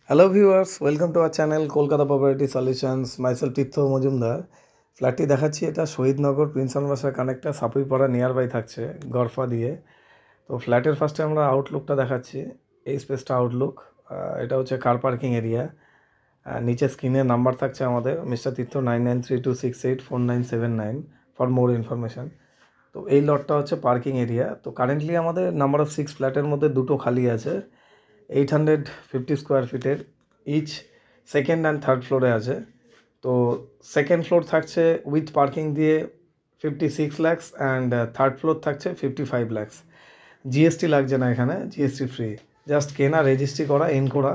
Hello viewers, welcome to our channel Kolkata Property Solutions. Myself Tirtho Mojumdar. ফ্ল্যাটটি দেখাচ্ছি এটা শহীদনগর প্রিন্সন বাসা কানেক্টর সাপুইপাড়া নিয়ার বাই থাকছে গরফা দিয়ে। তো ফ্ল্যাটের ফার্স্টে আমরা আউটলুকটা দেখাচ্ছি। এই স্পেসটা আউটলুক, এটা হচ্ছে কার পার্কিং এরিয়া। নিচে স্ক্রিনে নাম্বার থাকছে আমাদের mister Tirtha 9932684979 for more information. তো এই লটটা হচ্ছে পার্কিং এরিয়া। তো কারেন্টলি আমাদের নাম্বার অফ 6 ফ্ল্যাটের মধ্যে দুটো খালি আছে 850 স্কোয়ার ফিটের, ইচ সেকেন্ড অ্যান্ড থার্ড ফ্লোরে আছে। তো সেকেন্ড ফ্লোর থাকছে উইথ পার্কিং দিয়ে 56 lakhs অ্যান্ড থার্ড ফ্লোর থাকছে 55 lakhs। জিএসটি লাগছে না, এখানে জিএসটি ফ্রি, জাস্ট কেনা, রেজিস্ট্রি করা, ইন করা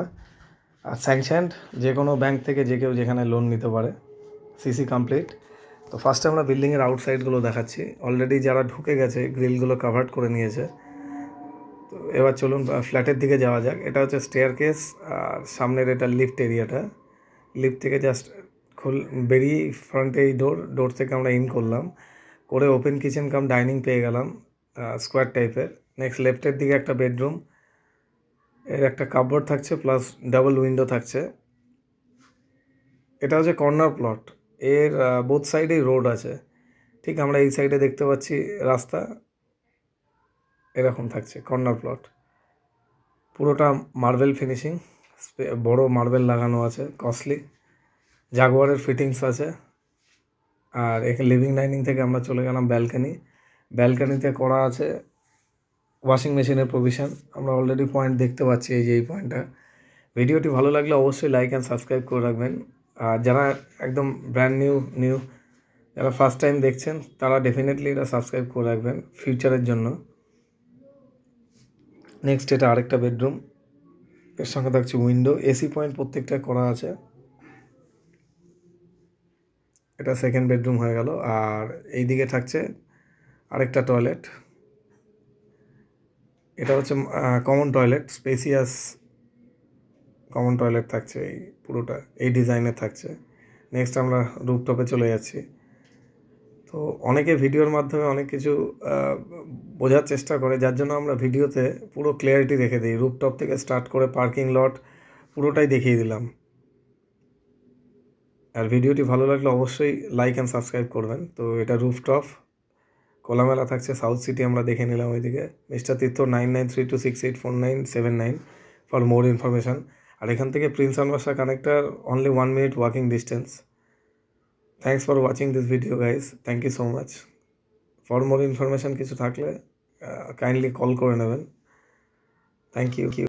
আর স্যাংশনড। যে কোনো ব্যাংক থেকে যে কেউ যেখানে লোন নিতে পারে, সিসি কমপ্লিট। তো ফার্স্টে আমরা বিল্ডিংয়ের আউটসাইডগুলো দেখাচ্ছি। অলরেডি যারা ঢুকে গেছে গ্রিলগুলো কাভার্ড করে নিয়েছে। তো এবার চলুন ফ্ল্যাটের দিকে যাওয়া যাক। এটা হচ্ছে স্টেয়ার কেস আর সামনের এটা লিফট এরিয়াটা। লিফট থেকে জাস্ট বেরিয়ে ফ্রন্টে এই ডোর থেকে আমরা ইন করলাম, করে ওপেন কিচেন কাম ডাইনিং পেয়ে গেলাম স্কোয়ার টাইপের। নেক্সট লেফটের দিকে একটা বেডরুম, এর একটা কাপবোর্ড থাকছে প্লাস ডাবল উইন্ডো থাকছে। এটা হচ্ছে কর্নার প্লট, এর বোথ সাইডেই রোড আছে। ঠিক আমরা এই সাইডে দেখতে পাচ্ছি রাস্তা, এরকম থাকছে কর্নার প্লট। পুরোটা মার্বেল ফিনিশিং, বড় মার্বেল লাগানো আছে, কস্টলি। জাগুয়ারের ফিটিংস আছে। আর এখানে লিভিং ডাইনিং থেকে আমরা চলে গেলাম ব্যালকানি। ব্যালকানিতে করা আছে ওয়াশিং মেশিনের প্রভিশন। আমরা অলরেডি পয়েন্ট দেখতে পাচ্ছি, এই যে এই পয়েন্টটা। ভিডিওটি ভালো লাগলে অবশ্যই লাইক অ্যান্ড সাবস্ক্রাইব করে রাখবেন। আর যারা একদম ব্র্যান্ড নিউ যারা ফার্স্ট টাইম দেখছেন তারা ডেফিনেটলি এটা সাবস্ক্রাইব করে রাখবেন ফিউচারের জন্য। নেক্সট এটা আরেকটা বেডরুম, এর সঙ্গে থাকছে উইন্ডো, এসি পয়েন্ট প্রত্যেকটা করা আছে। এটা সেকেন্ড বেডরুম হয়ে গেল। আর এই দিকে থাকছে আরেকটা টয়লেট। এটা হচ্ছে common toilet, spacious common toilet থাকছে এই পুরোটা, এই ডিজাইনের থাকছে। নেক্সট আমরা রুফটপে চলে যাচ্ছি। তো অনেকে ভিডিওর মাধ্যমে অনেক কিছু বোঝার চেষ্টা করে, যার জন্য আমরা ভিডিওতে পুরো ক্লিয়ারিটি রেখে দিই। রুফটপ থেকে স্টার্ট করে পার্কিং লট পুরোটাই দেখিয়ে দিলাম। আর ভিডিওটি ভালো লাগলে অবশ্যই লাইক অ্যান্ড সাবস্ক্রাইব করবেন। তো এটা রুফটপ, খোলামেলা থাকছে, সাউথ সিটি আমরা দেখে নিলাম ওইদিকে। Mister Tirtha 9932684979 for more information. আর এখান থেকে প্রিন্সন বাসা connector only 1 minute walking distance. Thanks for watching this video guys, thank you so much. For more information কিছু থাকলে কাইন্ডলি কল করে নেবেন। Thank you.